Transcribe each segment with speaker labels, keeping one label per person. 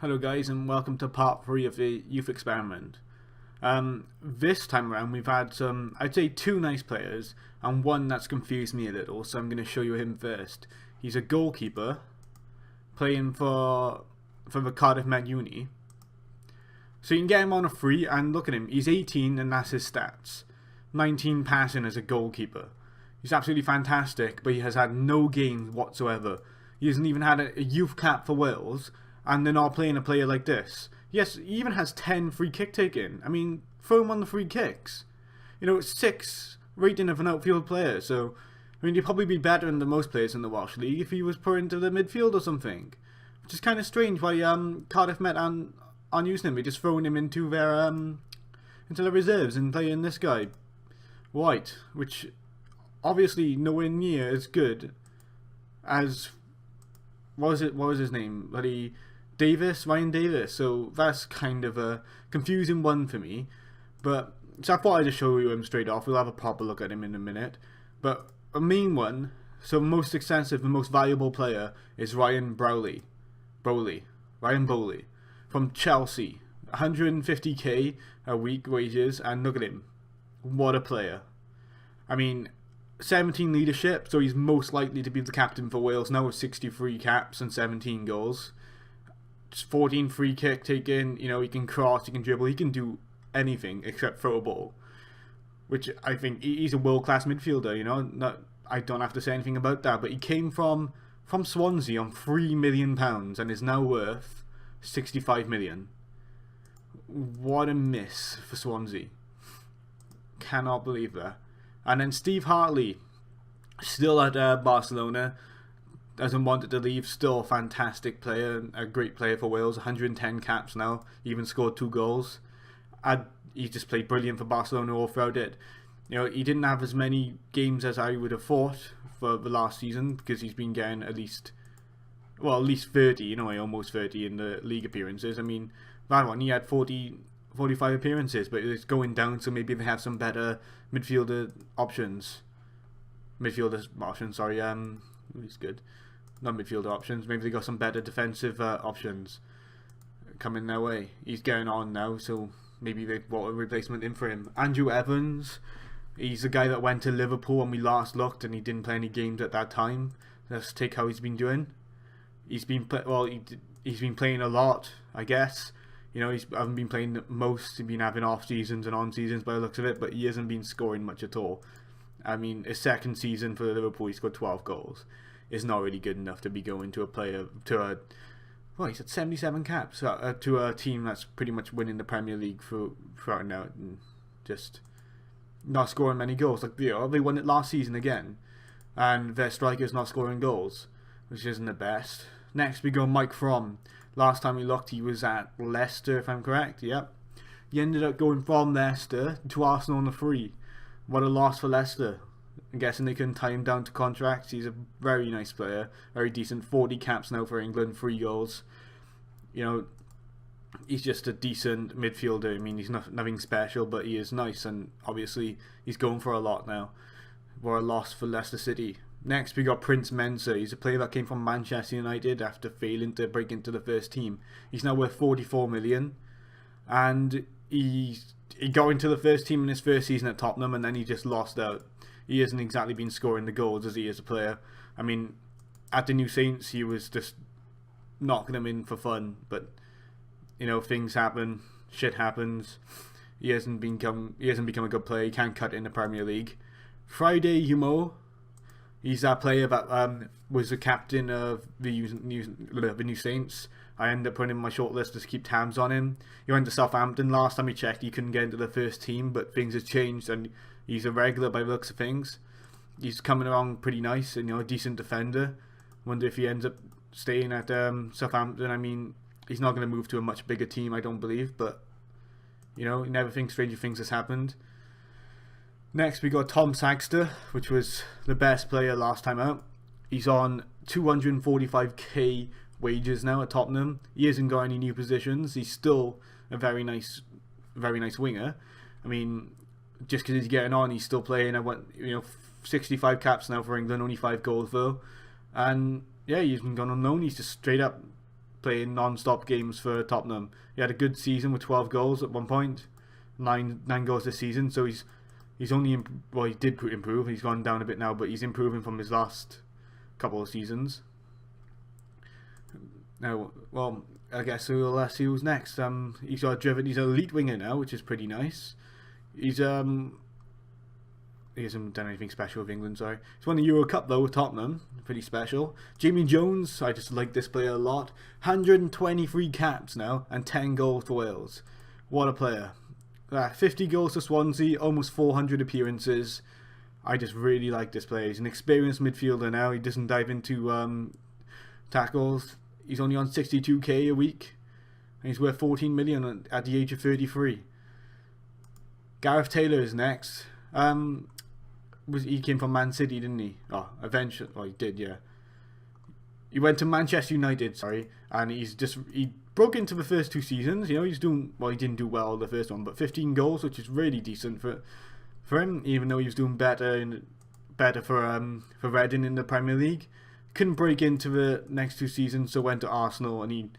Speaker 1: Hello guys and welcome to part 3 of the youth experiment. This time around we've had I'd say two nice players and one that's confused me a little, so I'm going to show you him first. He's a goalkeeper playing for the Cardiff Met Uni. So you can get him on a free, and look at him, he's 18 and that's his stats. 19 passing as a goalkeeper. He's absolutely fantastic, but he has had no games whatsoever. He hasn't even had a youth cap for Wales, and they're not playing a player like this. Yes, he even has 10 free kick taken. I mean, throw him on the free kicks. You know, it's 6 rating of an outfield player, so I mean, he'd probably be better than most players in the Welsh League if he was put into the midfield or something. Which is kind of strange why Cardiff Met aren't using him. They're just throwing him into their reserves and playing this guy, White, which obviously nowhere near as good as what was his name? Bloody Ryan Davis. So that's kind of a confusing one for me. But so I thought I'd just show you him straight off. We'll have a proper look at him in a minute. But a main one, so most expensive and most valuable player is Ryan Bowley from Chelsea. 150k a week wages, and look at him. What a player. I mean, 17 leadership, so he's most likely to be the captain for Wales now with 63 caps and 17 goals. Just 14 free kick taken, you know, he can cross, he can dribble, he can do anything except throw a ball. Which I think he's a world-class midfielder, you know. I don't have to say anything about that, but he came from Swansea on £3 million and is now worth 65 million. What a miss for Swansea. Cannot believe that. And then Steve Hartley, still at Barcelona, doesn't want to leave, still a fantastic player, a great player for Wales, 110 caps now, even scored 2 goals. He just played brilliant for Barcelona all throughout it. You know, he didn't have as many games as I would have thought for the last season, because he's been getting at least 30, you know, almost 30 in the league appearances. I mean, that one, he had 45 appearances, but it's going down, so maybe they have some better midfielder options. He's good. Not midfielder options, maybe they got some better defensive options coming their way. He's getting on now, so maybe they brought a replacement in for him. Andrew Evans, he's the guy that went to Liverpool when we last looked, and he didn't play any games at that time. Let's take how he's been doing. He's been playing a lot, I guess. You know, he hasn't been playing most. He's been having off seasons and on seasons by the looks of it, but he hasn't been scoring much at all. I mean, his second season for Liverpool, he scored 12 goals. It's not really good enough to be going to he's at 77 caps to a team that's pretty much winning the Premier League throughout now, and just not scoring many goals. Like, you know, they won it last season again, and their striker's not scoring goals, which isn't the best. Next we go Mike From. Last time we looked, he was at Leicester, if I'm correct. Yep. He ended up going from Leicester to Arsenal on the free. What a loss for Leicester. I'm guessing they couldn't tie him down to contracts. He's a very nice player, very decent. 40 caps now for England, 3 goals. You know, he's just a decent midfielder. I mean, he's nothing special, but he is nice, and obviously he's going for a lot now. What a loss for Leicester City. Next we got Prince Mensah. He's a player that came from Manchester United after failing to break into the first team. He's now worth 44 million, and he got into the first team in his first season at Tottenham, and then he just lost out. He hasn't exactly been scoring the goals as he is a player. I mean, at the New Saints he was just knocking them in for fun, but you know, things happen, shit happens. He hasn't become a good player. He can't cut in the Premier League. Friday Humo, he's that player that was the captain of the New Saints. I ended up putting him in my shortlist to keep tabs on him. He went to Southampton. Last time we checked, he couldn't get into the first team, but things have changed, and he's a regular by the looks of things. He's coming along pretty nice, and you know, a decent defender. Wonder if he ends up staying at Southampton. I mean, he's not going to move to a much bigger team, I don't believe, but you know, you never think stranger things has happened. Next we got Tom Sagster, which was the best player last time out. He's on 245k wages now at Tottenham. He hasn't got any new positions. He's still a very nice winger. I mean, just because he's getting on, he's still playing. 65 caps now for England, only 5 goals though. And yeah, he's been gone on loan. He's just straight up playing non-stop games for Tottenham. He had a good season with 12 goals at one point, nine goals this season. So he's only he did improve. He's gone down a bit now, but he's improving from his last couple of seasons. Now, well, I guess we'll see who's next. He's got driven. He's an elite winger now, which is pretty nice. He hasn't done anything special with England, sorry. He's won the Euro Cup though with Tottenham, pretty special. Jamie Jones, I just like this player a lot. 123 caps now and 10 goals for Wales. What a player. 50 goals for Swansea, almost 400 appearances. I just really like this player. He's an experienced midfielder now. He doesn't dive into tackles. He's only on 62k a week. And he's worth 14 million at the age of 33. Gareth Taylor is next. He came from Man City, didn't he? Oh, eventually. Oh, he did, yeah. He went to Manchester United, sorry, and he broke into the first 2 seasons. You know, he's doing well. He didn't do well the first one, but 15 goals, which is really decent for him. Even though he was doing better for Reading in the Premier League, couldn't break into the next 2 seasons, so went to Arsenal, and he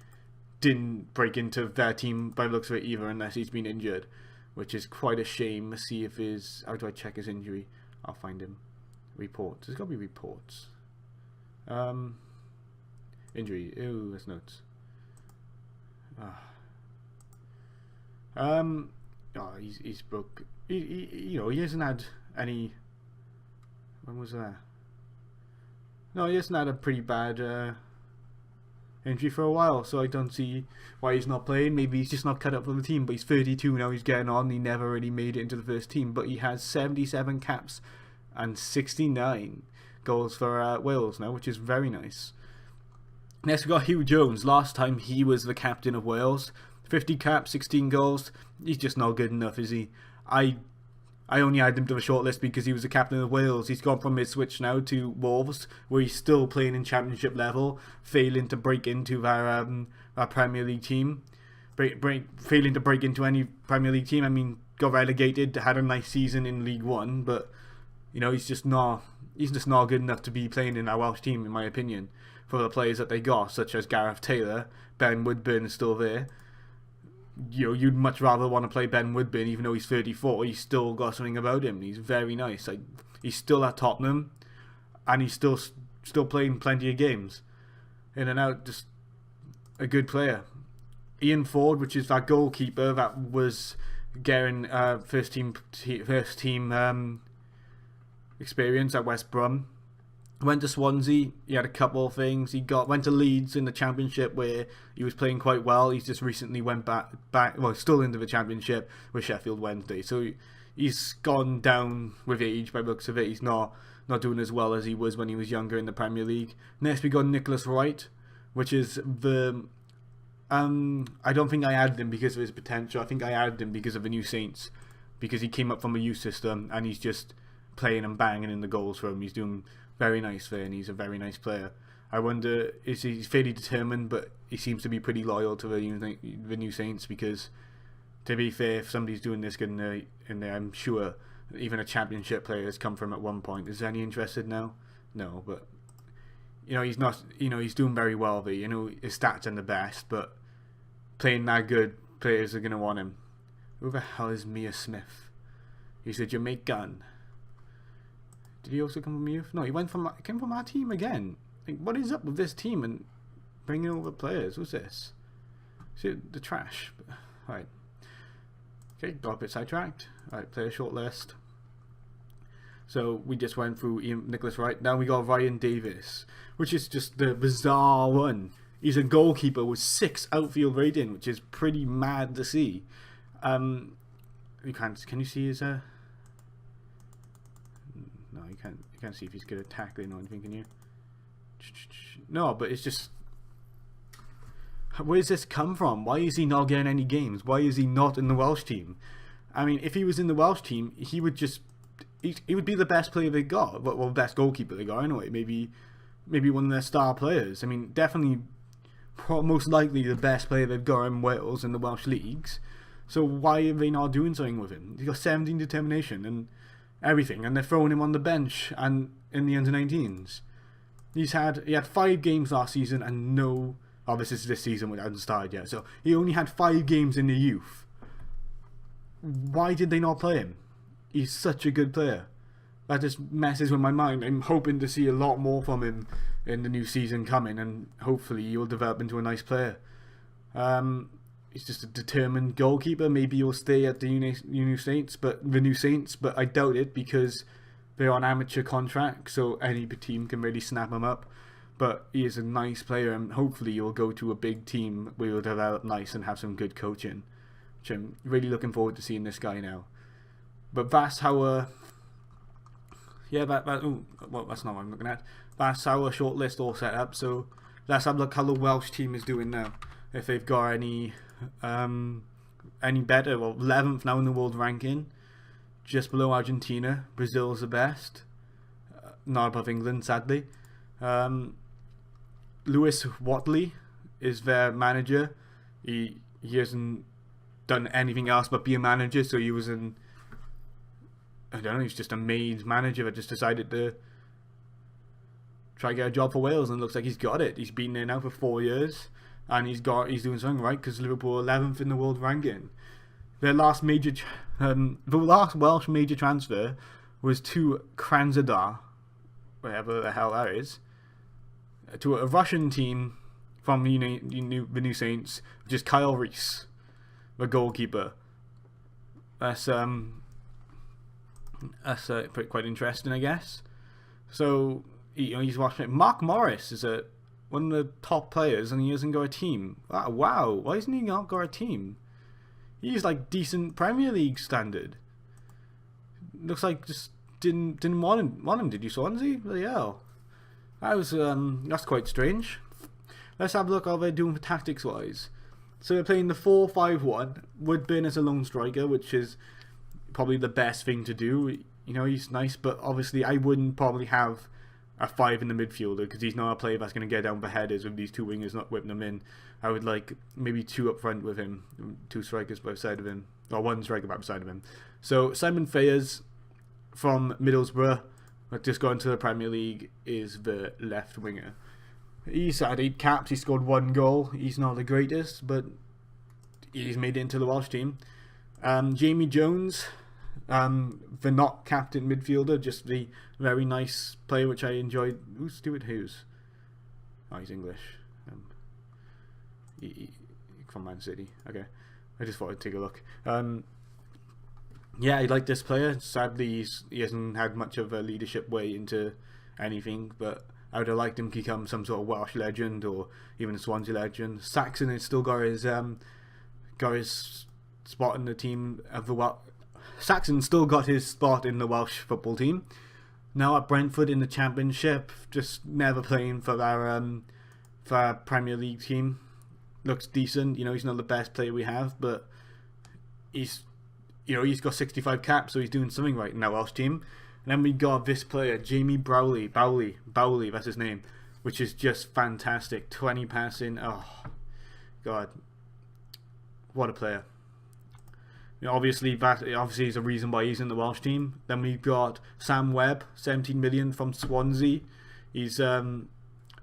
Speaker 1: didn't break into their team by the looks of it either, unless he's been injured, which is quite a shame. Let's see if how do I check his injury? I'll find him. Reports. There's got to be reports. Injury. Ooh, there's notes. Oh, he's broke. He hasn't had any. When was that? No, he hasn't had a pretty bad injury for a while, so I don't see why he's not playing. Maybe he's just not cut up for the team, but he's 32 now, he's getting on. He never really made it into the first team, but he has 77 caps and 69 goals for Wales now, which is very nice. Next we got Hugh Jones. Last time he was the captain of Wales, 50 caps, 16 goals. He's just not good enough, is he? I only added him to the shortlist because he was the captain of Wales. He's gone from his switch now to Wolves, where he's still playing in Championship level, failing to break into our Premier League team. Failing to break into any Premier League team. I mean, got relegated, had a nice season in League One, but he's just not good enough to be playing in our Welsh team, in my opinion. For the players that they got, such as Gareth Taylor, Ben Woodburn is still there. You'd much rather want to play Ben Woodburn, even though he's 34. He's still got something about him. He's very nice. He's still at Tottenham, and he's still playing plenty of games, in and out. Just a good player. Ian Ford, which is that goalkeeper that was getting first team experience at West Brom. Went to Swansea. He had a couple of things. He went to Leeds in the Championship, where he was playing quite well. He's just recently went back. Well, still into the Championship with Sheffield Wednesday. So he's gone down with age by the looks of it. He's not doing as well as he was when he was younger in the Premier League. Next we got Nicholas Wright, which is the I don't think I added him because of his potential. I think I added him because of the New Saints, because he came up from a youth system and he's just playing and banging in the goals for him. He's doing very nice there, and he's a very nice player. I wonder, he's fairly determined, but he seems to be pretty loyal to the New Saints, because, to be fair, if somebody's doing this good in there, I'm sure even a Championship player has come from at one point. Is any interested now? No, but he's not. He's doing very well there. His stats aren't the best, but playing that good, players are gonna want him. Who the hell is Mia Smith? He's a Jamaican. Did he also come from youth? No, he came from our team again. What is up with this team and bringing over players? What's this? See the trash. Alright. Okay, got a bit sidetracked. Alright, player short list. So we just went through Nicholas Wright. Now we got Ryan Davis, which is just the bizarre one. He's a goalkeeper with 6 outfield rating, which is pretty mad to see. Can you see his No, you can't see if he's good at tackling or anything, can you? No, but it's just, where's this come from? Why is he not getting any games? Why is he not in the Welsh team? I mean, if he was in the Welsh team, he would be the best player they got. Well, best goalkeeper they got anyway. Maybe one of their star players. I mean, definitely, most likely the best player they've got in Wales in the Welsh leagues. So why are they not doing something with him? He's got 17 determination and everything, and they're throwing him on the bench and in the under-19s. He had 5 games last season and no Oh, this is this season when it hasn't started yet. So he only had 5 games in the youth. Why did they not play him? He's such a good player. That just messes with my mind. I'm hoping to see a lot more from him in the new season coming, and hopefully he'll develop into a nice player. He's just a determined goalkeeper. Maybe he'll stay at the New Saints, but I doubt it because they're on amateur contract, so any team can really snap him up. But he is a nice player, and hopefully he'll go to a big team where he'll develop nice and have some good coaching. Which I'm really looking forward to seeing this guy now. But that's how yeah, that's not what I'm looking at. That's our shortlist all set up. So let's have a look how the Welsh team is doing now. If they've got any better. Well, 11th now in the world ranking, just below Argentina. Brazil's the best, not above England, sadly. Lewis Watley is their manager. He hasn't done anything else but be a manager, so he was in, I don't know, he's just a made manager that just decided to try to get a job for Wales, and it looks like he's got it. He's been there now for 4 years, and he's doing something right, because Liverpool are 11th in the world ranking. Their last major the last Welsh major transfer was to Krasnodar, wherever the hell that is, to a Russian team from the New Saints, which is Kyle Reese, the goalkeeper. That's quite interesting, I guess. So he's watching it. Mark Morris is one of the top players, and he hasn't got a team. Wow, why hasn't he not got a team? He's like decent Premier League standard. Looks like just didn't want him. Did you, Swansea? Bloody hell. That's quite strange. Let's have a look how they're doing tactics wise. So they're playing the 4-5-1. Woodburn as a lone striker, which is probably the best thing to do. You know, he's nice, but obviously I wouldn't probably have a 5 in the midfielder, because he's not a player that's going to get down for headers with these 2 wingers not whipping them in. I would like maybe 2 up front with him, 2 strikers by the side of him, or 1 striker by the side of him. So Simon Fayers from Middlesbrough, that just got into the Premier League, is the left winger. He's had 8 caps, he scored 1 goal. He's not the greatest, but he's made it into the Welsh team. Jamie Jones, the not captain midfielder, just the very nice player which I enjoyed. Who's Stuart Hughes? Oh, he's English. From Man City. Okay, I just thought I'd take a look. Yeah, I like this player. Sadly, he hasn't had much of a leadership way into anything, but I would have liked him to become some sort of Welsh legend or even a Swansea legend. Saxon has still got his spot in the team of the Welsh. Saxon still got his spot in the Welsh football team. Now at Brentford in the Championship, just never playing for our Premier League team. Looks decent. You know, he's not the best player we have, but he's got 65 caps, so he's doing something right in our Welsh team. And then we got this player, Jamie Bowley, that's his name, which is just fantastic. 20 passing. Oh, God. What a player. You know, obviously is a reason why he's in the Welsh team. Then we've got Sam Webb, 17 million from Swansea. He's a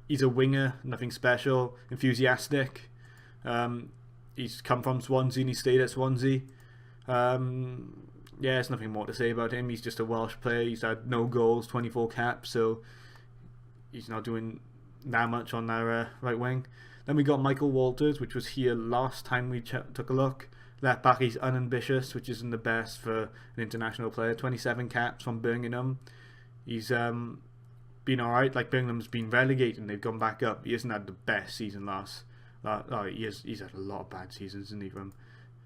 Speaker 1: winger, nothing special, enthusiastic. He's come from Swansea and he stayed at Swansea. Yeah, there's nothing more to say about him. He's just a Welsh player. He's had no goals, 24 caps, so he's not doing that much on our right wing. Then we got Michael Walters, which was here last time we took a look. Left back, he's unambitious, which isn't the best for an international player. 27 caps from Birmingham. He's been alright. Like, Birmingham's been relegated and they've gone back up. He hasn't had the best season he's had a lot of bad seasons, isn't he? From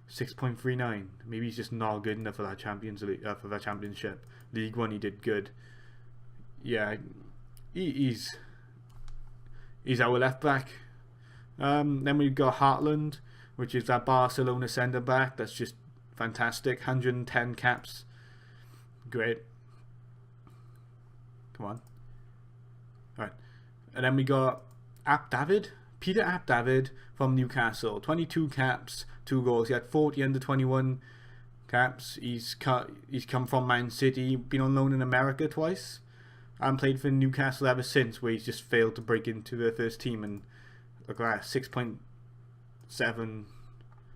Speaker 1: 6.39. Maybe he's just not good enough for that championship. League One he did good. Yeah, he's our left back. Then we've got Hartland, which is that Barcelona centre back. That's just fantastic. 110 caps. Great. Come on. Alright. And then we got Peter Abdavid from Newcastle. 22 caps, 2 goals. He had 40 under 21 caps. He's come from Man City, been on loan in America twice, and played for Newcastle ever since, where he's just failed to break into the first team. And look at that, 6.7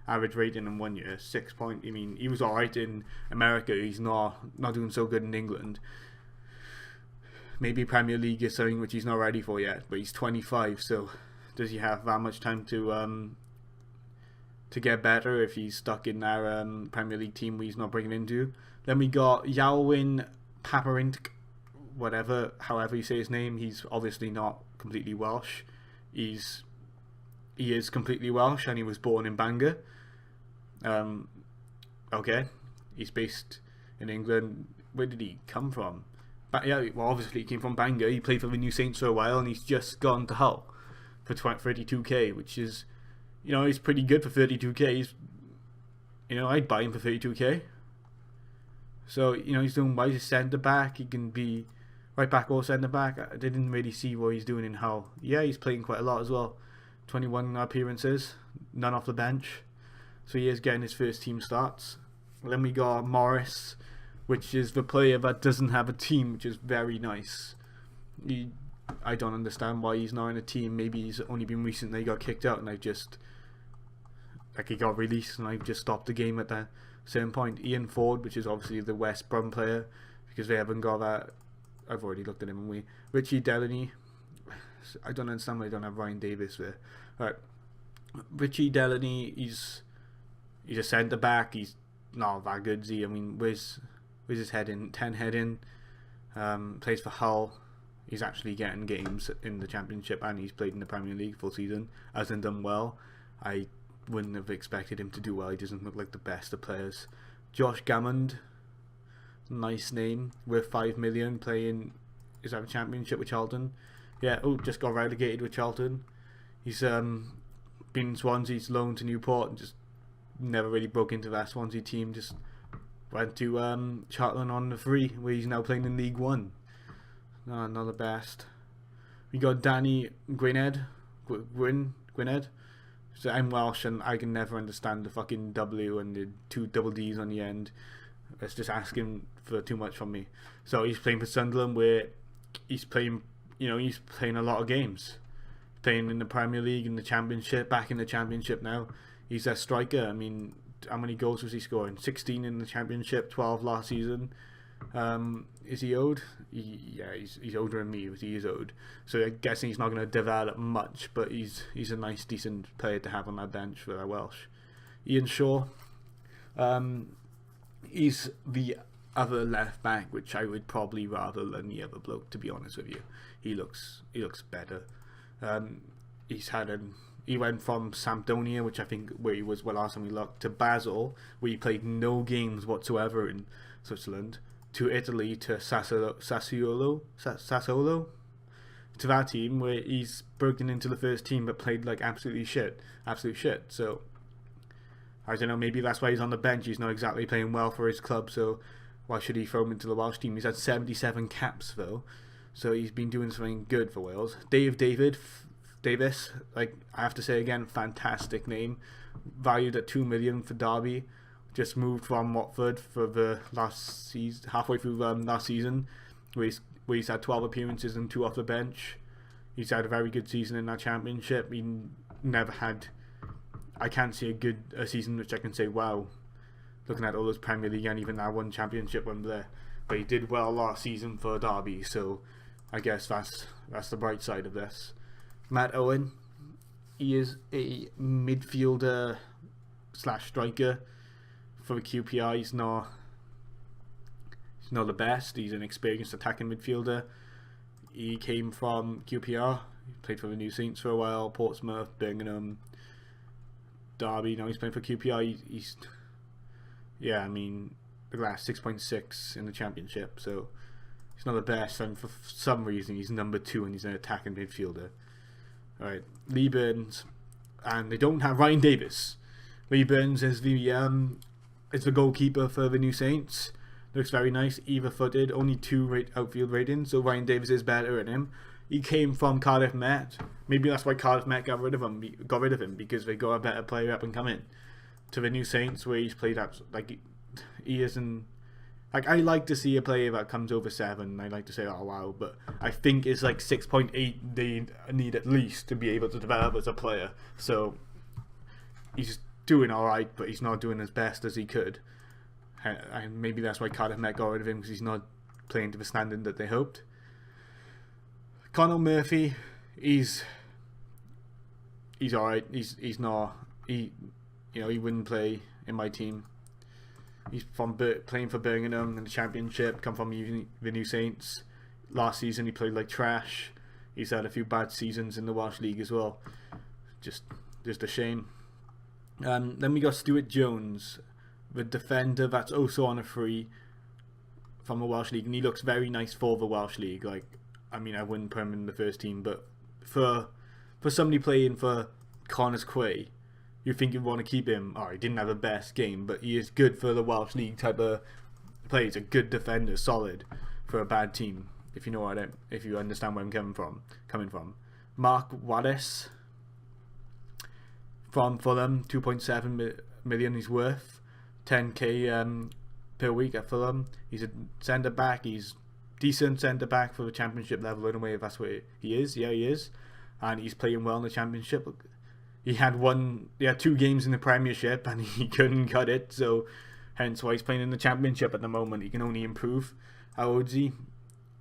Speaker 1: average rating in 1 year. 6 point. I mean, he was alright in America. He's not doing so good in England. Maybe Premier League is something which he's not ready for yet. But he's 25, so does he have that much time to get better if he's stuck in our Premier League team where he's not breaking into? Then we got Yalwin Paparink, however you say his name. He's obviously not completely Welsh. He is completely Welsh, and he was born in Bangor. Okay, he's based in England. Where did he come from? But yeah, well, obviously he came from Bangor. He played for the New Saints for a while, and he's just gone to Hull for 32k, which is, he's pretty good for 32k. I'd buy him for 32k. So, he's doing well. He's a centre back. He can be right back or centre back. I didn't really see what he's doing in Hull. Yeah, he's playing quite a lot as well. 21 appearances, none off the bench. So he is getting his first team starts. Then we got Morris, which is the player that doesn't have a team, which is very nice. I don't understand why he's not in a team. Maybe he's only been recently got kicked out, and he got released, and I've just stopped the game at that certain point. Ian Ford, which is obviously the West Brom player, because they haven't got that. I've already looked at him, and Richie Delaney. I don't understand why they don't have Ryan Davis there. Right, Richie Delaney, he's a centre back. He's not that good. I mean, where's his head in? 10 head in. Plays for Hull. He's actually getting games in the Championship, and he's played in the Premier League full season. Hasn't done well. I wouldn't have expected him to do well. He doesn't look like the best of players. Josh Gammond, nice name. Worth 5 million. Playing, is that a Championship with Charlton? Yeah. Oh, just got relegated with Charlton. He's been in Swansea's loan to Newport and just never really broke into that Swansea team. Just went to Charlton on the free, where he's now playing in League One. No, not the best. We got Danny Gwynedd. So I'm Welsh, and I can never understand the fucking W and the 2 double D's on the end. It's just asking for too much from me. So he's playing for Sunderland, where he's playing a lot of games. Playing in the Premier League, in the Championship, back in the Championship now. He's a striker. I mean, how many goals was he scoring? 16 in the Championship, 12 last season. Is he owed? He's older than me, but he is owed. So I'm guessing he's not going to develop much, but he's a nice, decent player to have on that bench for our Welsh. Ian Shaw, he's the other left back, which I would probably rather than the other bloke, to be honest with you. He looks better. He went from Sampdoria, which I think where he was last time we looked, to Basel, where he played no games whatsoever in Switzerland, to Italy, to Sassuolo, to that team where he's broken into the first team but played like absolute shit. So I don't know, maybe that's why he's on the bench. He's not exactly playing well for his club, so why should he throw him into the Welsh team? He's had 77 caps though, so he's been doing something good for Wales. Davis, I have to say again, fantastic name, valued at 2 million for Derby. Just moved from Watford for the last season, halfway through last season, where he's had 12 appearances and 2 off the bench. He's had a very good season in that Championship. He never had, I can't see a season which I can say, wow, looking at all those Premier League and even that one Championship one there. But he did well last season for Derby, so I guess that's the bright side of this. Matt Owen, he is a midfielder / striker for the QPR. He's not the best. He's an experienced attacking midfielder. He came from QPR. He played for the New Saints for a while, Portsmouth, Birmingham, Derby. Now he's playing for QPR. I mean, the last 6.6 in the Championship, so he's not the best, and for some reason he's number 2 and he's an attacking midfielder. Alright, Lee Burns, and they don't have Ryan Davis. Lee Burns is the goalkeeper for the New Saints. Looks very nice, either-footed, only 2 outfield ratings, so Ryan Davis is better than him. He came from Cardiff Met. Maybe that's why Cardiff Met got rid of him because they got a better player up and coming to the New Saints, where he's played up he isn't. Like, I like to see a player that comes over 7. I like to say, oh wow, but I think it's like 6.8 they need at least to be able to develop as a player. So he's doing all right, but he's not doing as best as he could. And maybe that's why Cardiff Met got rid of him, because he's not playing to the standard that they hoped. Conor Murphy, he's all right. He's not he wouldn't play in my team. He's playing for Birmingham in the Championship. Come from the New Saints. Last season he played like trash. He's had a few bad seasons in the Welsh League as well. Just a shame. Then we got Stuart Jones, the defender that's also on a free from the Welsh League, and he looks very nice for the Welsh League. Like, I mean, I wouldn't put him in the first team, but for somebody playing for Connors Quay, you think you'd want to keep him. Oh, he didn't have the best game, but he is good for the Welsh League type of play. He's a good defender, solid for a bad team. If you know if you understand where I'm coming from. Mark Wallace from Fulham, 2.7 million he's worth, 10k per week at Fulham. He's a centre back. He's decent centre back for the Championship level in a way. If that's where he is, yeah, he is, and he's playing well in the Championship. He had 2 games in the Premiership and he couldn't cut it, so hence why he's playing in the Championship at the moment. He can only improve. How old is he?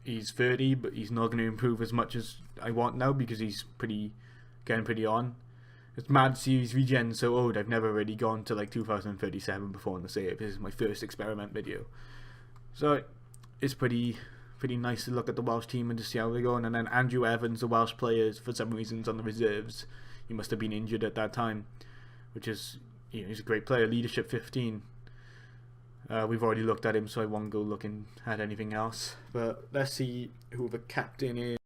Speaker 1: He's 30, but he's not going to improve as much as I want now, because he's getting pretty on. It's mad to see his regen so old. I've never really gone to like 2037 before on the save. This is my first experiment video, so it's pretty nice to look at the Welsh team and to see how they're going. And then Andrew Evans, the Welsh players, for some reasons on the reserves. He must have been injured at that time, which is, he's a great player. Leadership 15. We've already looked at him, so I won't go looking at anything else. But let's see who the captain is.